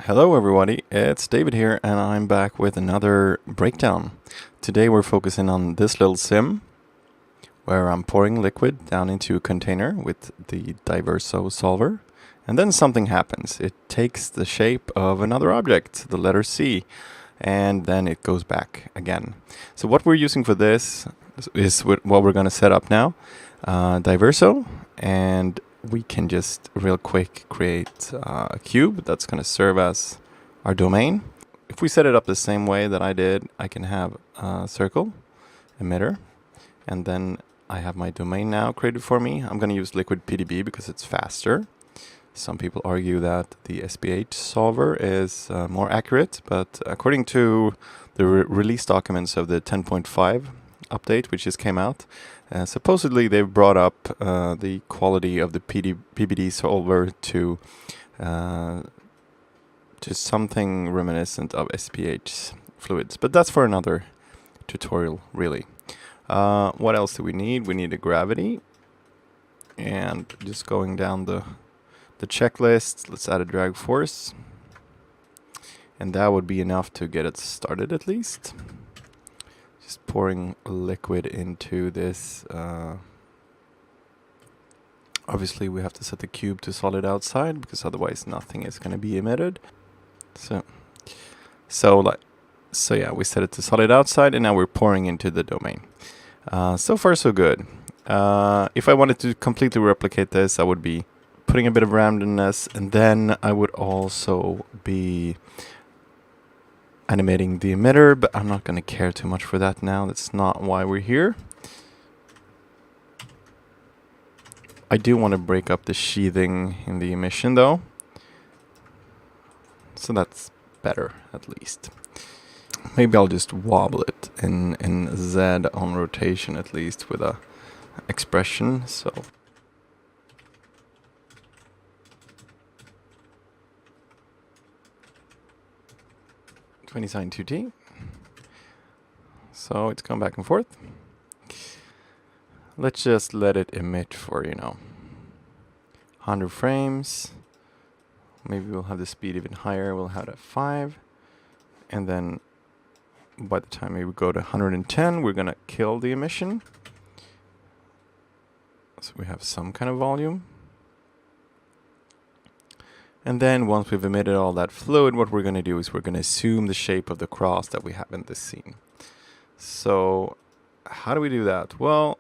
Hello everybody, it's David here and I'm back with another breakdown. Today we're focusing on this little sim where I'm pouring liquid down into a container with the Diverso solver, and then something happens. It takes the shape of another object, the letter C, and then it goes back again. So what we're using for this is what we're going to set up now, Diverso, and we can just real quick create a cube that's going to serve as our domain. If we set it up the same way that I did, I can have a circle, emitter, and then I have my domain now created for me. I'm going to use liquid PDB because it's faster. Some people argue that the SPH solver is more accurate, but according to the release documents of the 10.5 update, which just came out, supposedly they've brought up the quality of the PBD solver to something reminiscent of SPH fluids. But that's for another tutorial, really. What else do we need? We need a gravity. And just going down the checklist, let's add a drag force. And that would be enough to get it started at least. Just pouring liquid into this. Obviously we have to set the cube to solid outside because otherwise nothing is going to be emitted. So yeah, we set it to solid outside and now we're pouring into the domain. So far so good. If I wanted to completely replicate this, I would be putting a bit of randomness, and then I would also be animating the emitter, but I'm not going to care too much for that now. That's not why we're here. I do want to break up the sheathing in the emission though. So that's better, at least. Maybe I'll just wobble it in Z on rotation at least with a expression. So 20 sine 2t. So it's gone back and forth. Let's just let it emit for, 100 frames. Maybe we'll have the speed even higher. We'll have it at 5. And then by the time we go to 110, we're going to kill the emission. So we have some kind of volume. And then once we've emitted all that fluid, what we're going to do is we're going to assume the shape of the cross that we have in this scene. So how do we do that? Well,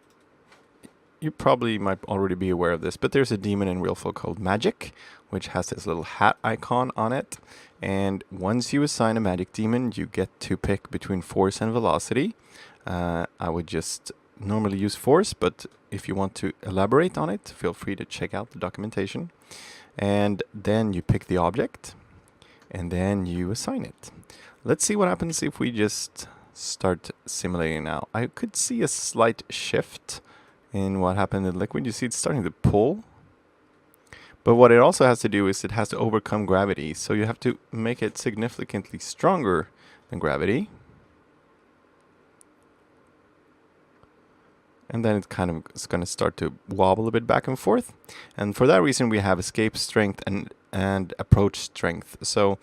you probably might already be aware of this, but there's a daemon in Realflow called Magic, which has this little hat icon on it. And once you assign a magic daemon, you get to pick between force and velocity. I would just normally use force, but if you want to elaborate on it, feel free to check out the documentation. And then you pick the object, and then you assign it. Let's see what happens if we just start simulating now. I could see a slight shift in what happened in liquid. You see it's starting to pull. But what it also has to do is it has to overcome gravity. So you have to make it significantly stronger than gravity. And then it kind of is going to start to wobble a bit back and forth. And for that reason, we have escape strength and approach strength. So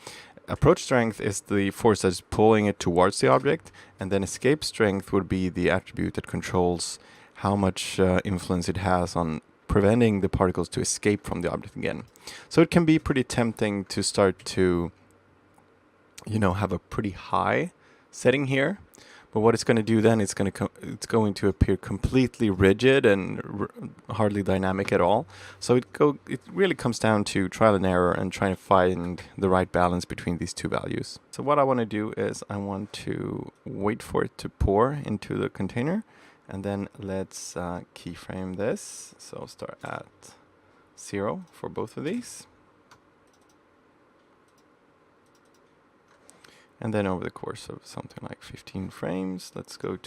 approach strength is the force that's pulling it towards the object. And then escape strength would be the attribute that controls how much influence it has on preventing the particles to escape from the object again. So it can be pretty tempting to start to, have a pretty high setting here. But what it's going to do then, it's going to appear completely rigid and hardly dynamic at all. So it really comes down to trial and error and trying to find the right balance between these two values. So what I want to do is I want to wait for it to pour into the container. And then let's keyframe this. So start at 0 for both of these. And then over the course of something like 15 frames, let's try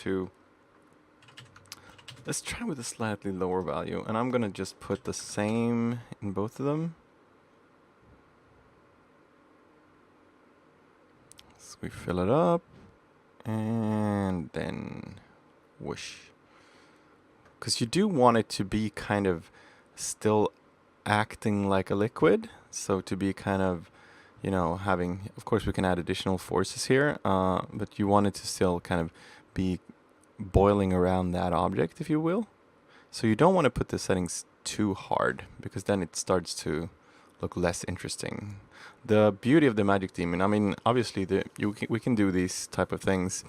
with a slightly lower value. And I'm going to just put the same in both of them. So we fill it up and then whoosh. Because you do want it to be kind of still acting like a liquid. So to be kind of, you know, having, of course we can add additional forces here, but you want it to still kind of be boiling around that object, if you will. So you don't want to put the settings too hard, because then it starts to look less interesting. The beauty of the magic daemon, I mean, obviously we can do these type of things.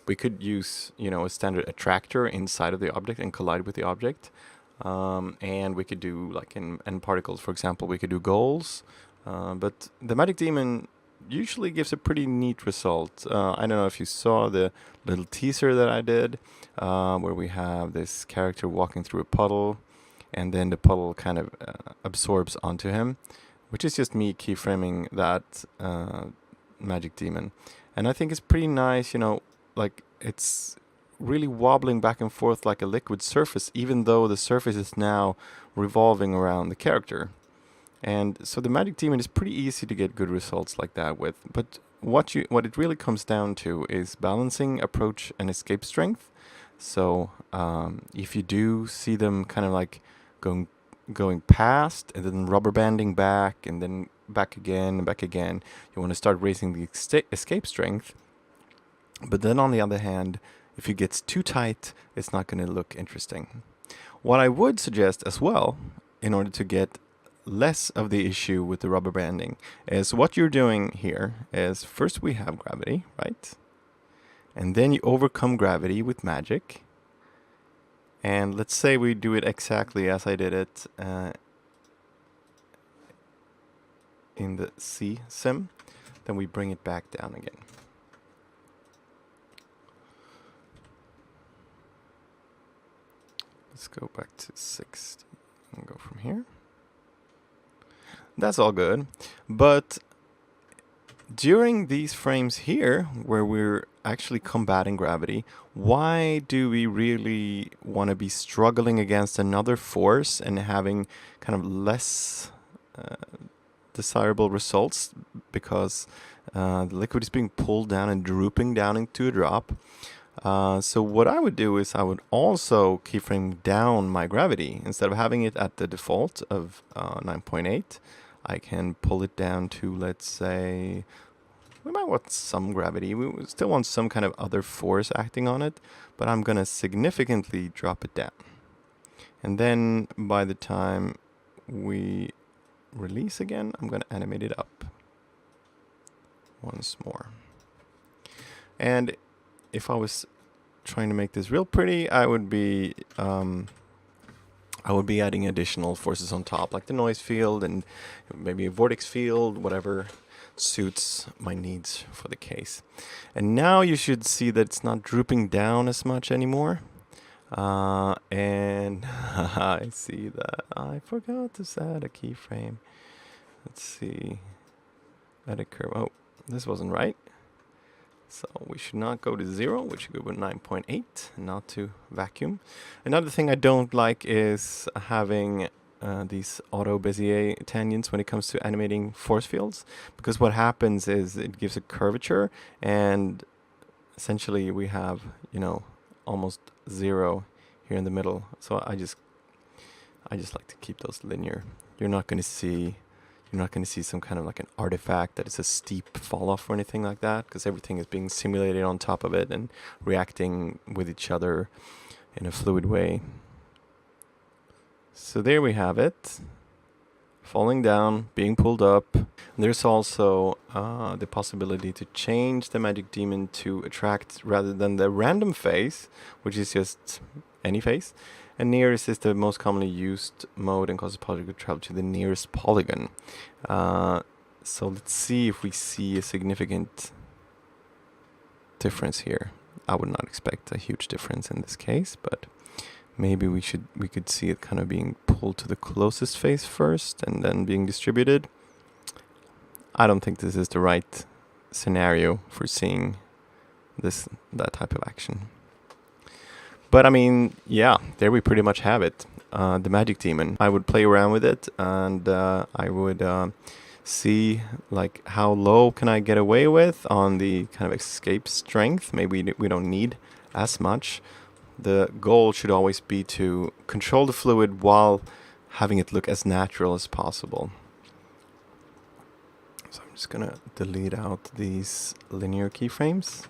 We could use, you know, a standard attractor inside of the object and collide with the object. And we could do, like in particles, for example, we could do goals. But the magic daemon usually gives a pretty neat result. I don't know if you saw the little teaser that I did, where we have this character walking through a puddle, and then the puddle kind of absorbs onto him, which is just me keyframing that magic daemon. And I think it's pretty nice, you know, like it's really wobbling back and forth like a liquid surface, even though the surface is now revolving around the character. And so the magic daemon is pretty easy to get good results like that with. But what it really comes down to is balancing approach and escape strength. So if you do see them kind of like going past and then rubber banding back and then back again and back again, you want to start raising the escape strength. But then on the other hand, if it gets too tight, it's not going to look interesting. What I would suggest as well, in order to get less of the issue with the rubber banding, is what you're doing here is first we have gravity, right? And then you overcome gravity with magic. And let's say we do it exactly as I did it in the C sim. Then we bring it back down again. Let's go back to 60 and go from here. That's all good. But during these frames here, where we're actually combating gravity, why do we really want to be struggling against another force and having kind of less desirable results because the liquid is being pulled down and drooping down into a drop? So what I would do is I would also keyframe down my gravity. Instead of having it at the default of 9.8, I can pull it down to, let's say, we might want some gravity. We still want some kind of other force acting on it, but I'm going to significantly drop it down. And then by the time we release again, I'm going to animate it up once more. And if I was trying to make this real pretty, I would be adding additional forces on top, like the noise field and maybe a vortex field, whatever suits my needs for the case. And now you should see that it's not drooping down as much anymore. And I see that I forgot to add a keyframe. Let's see. Add a curve. Oh, this wasn't right. So we should not go to 0, we should go with 9.8, not to vacuum. Another thing I don't like is having these auto Bezier tangents when it comes to animating force fields, because what happens is it gives a curvature, and essentially we have, you know, almost 0 here in the middle. So I just like to keep those linear. You're not going to see some kind of like an artifact that is a steep fall off or anything like that, because everything is being simulated on top of it and reacting with each other in a fluid way. So there we have it, falling down, being pulled up. There's also the possibility to change the magic daemon to attract rather than the random face, which is just any face. And nearest is the most commonly used mode and causes polygon to travel to the nearest polygon. So let's see if we see a significant difference here. I would not expect a huge difference in this case, but maybe we could see it kind of being pulled to the closest face first and then being distributed. I don't think this is the right scenario for seeing that type of action. But I mean, yeah, there we pretty much have it. The magic daemon. I would play around with it, and I would see like how low can I get away with on the kind of escape strength. Maybe we don't need as much. The goal should always be to control the fluid while having it look as natural as possible. So I'm just gonna delete out these linear keyframes.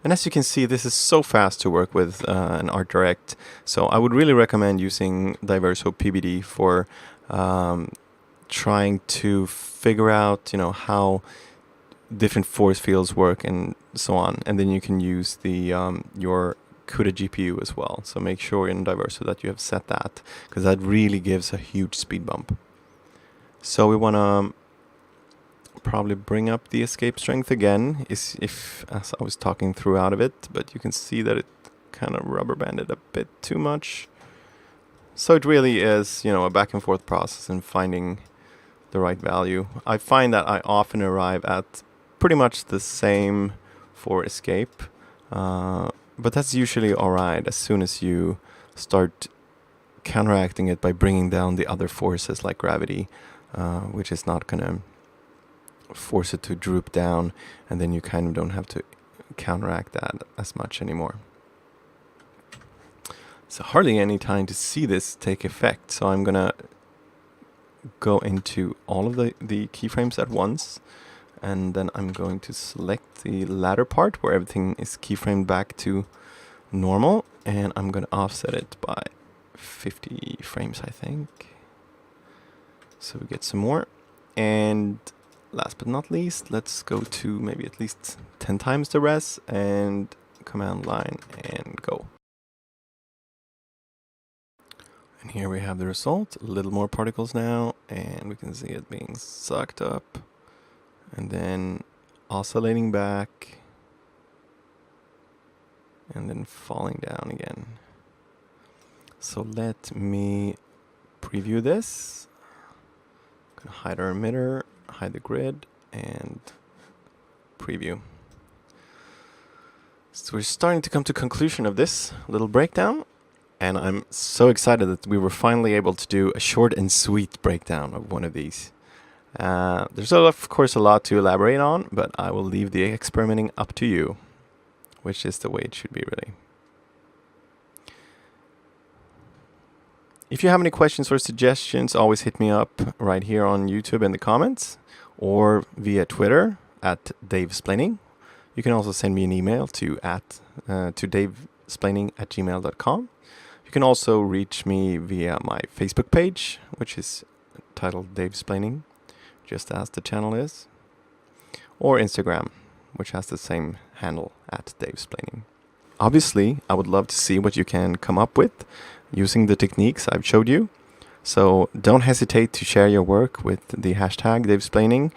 And as you can see, this is so fast to work with an Art Direct. So I would really recommend using Diverso PBD for trying to figure out, how different force fields work and so on. And then you can use the your CUDA GPU as well. So make sure in Diverso that you have set that, because that really gives a huge speed bump. So we want to probably bring up the escape strength again, as I was talking through out of it, but you can see that it kind of rubber banded a bit too much. So it really is, a back and forth process in finding the right value. I find that I often arrive at pretty much the same for escape, but that's usually alright as soon as you start counteracting it by bringing down the other forces like gravity, which is not gonna force it to droop down, and then you kind of don't have to counteract that as much anymore. So hardly any time to see this take effect, so I'm gonna go into all of the keyframes at once, and then I'm going to select the latter part where everything is keyframed back to normal, and I'm gonna offset it by 50 frames, I think, so we get some more. And last but not least, let's go to maybe at least 10 times the res and command line and go. And here we have the result, a little more particles now, and we can see it being sucked up and then oscillating back and then falling down again. So let me preview this. I'm gonna hide our emitter, hide the grid, and preview. So we're starting to come to conclusion of this little breakdown, and I'm so excited that we were finally able to do a short and sweet breakdown of one of these. There's of course a lot to elaborate on, but I will leave the experimenting up to you, which is the way it should be, really. If you have any questions or suggestions, always hit me up right here on YouTube in the comments, or via Twitter at Davesplaining. You can also send me an email to davesplaining@gmail.com. You can also reach me via my Facebook page, which is titled Davesplaining, just as the channel is, or Instagram, which has the same handle at Davesplaining. Obviously, I would love to see what you can come up with using the techniques I've showed you. So don't hesitate to share your work with the hashtag Davesplaining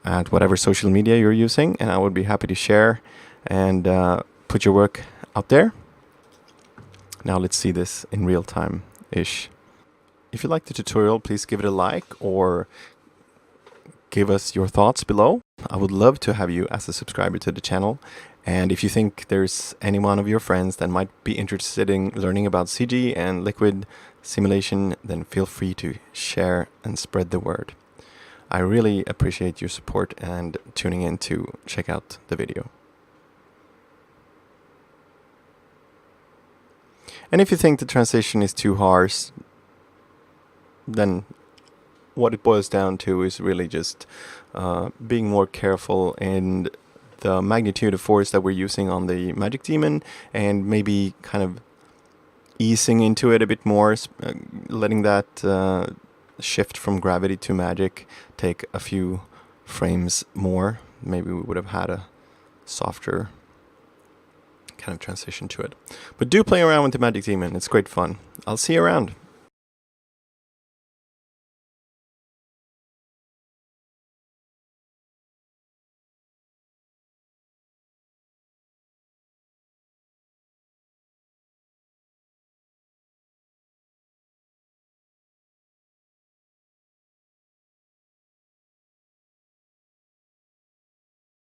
at whatever social media you're using, and I would be happy to share and put your work out there. Now let's see this in real time-ish. If you liked the tutorial, please give it a like or give us your thoughts below. I would love to have you as a subscriber to the channel. And if you think there's any one of your friends that might be interested in learning about CG and liquid simulation, then feel free to share and spread the word. I really appreciate your support and tuning in to check out the video. And if you think the transition is too harsh, then what it boils down to is really just being more careful in the magnitude of force that we're using on the Magic Demon, and maybe kind of easing into it a bit more, letting that shift from gravity to magic take a few frames more. Maybe we would have had a softer kind of transition to it. But do play around with the Magic Demon, it's great fun. I'll see you around.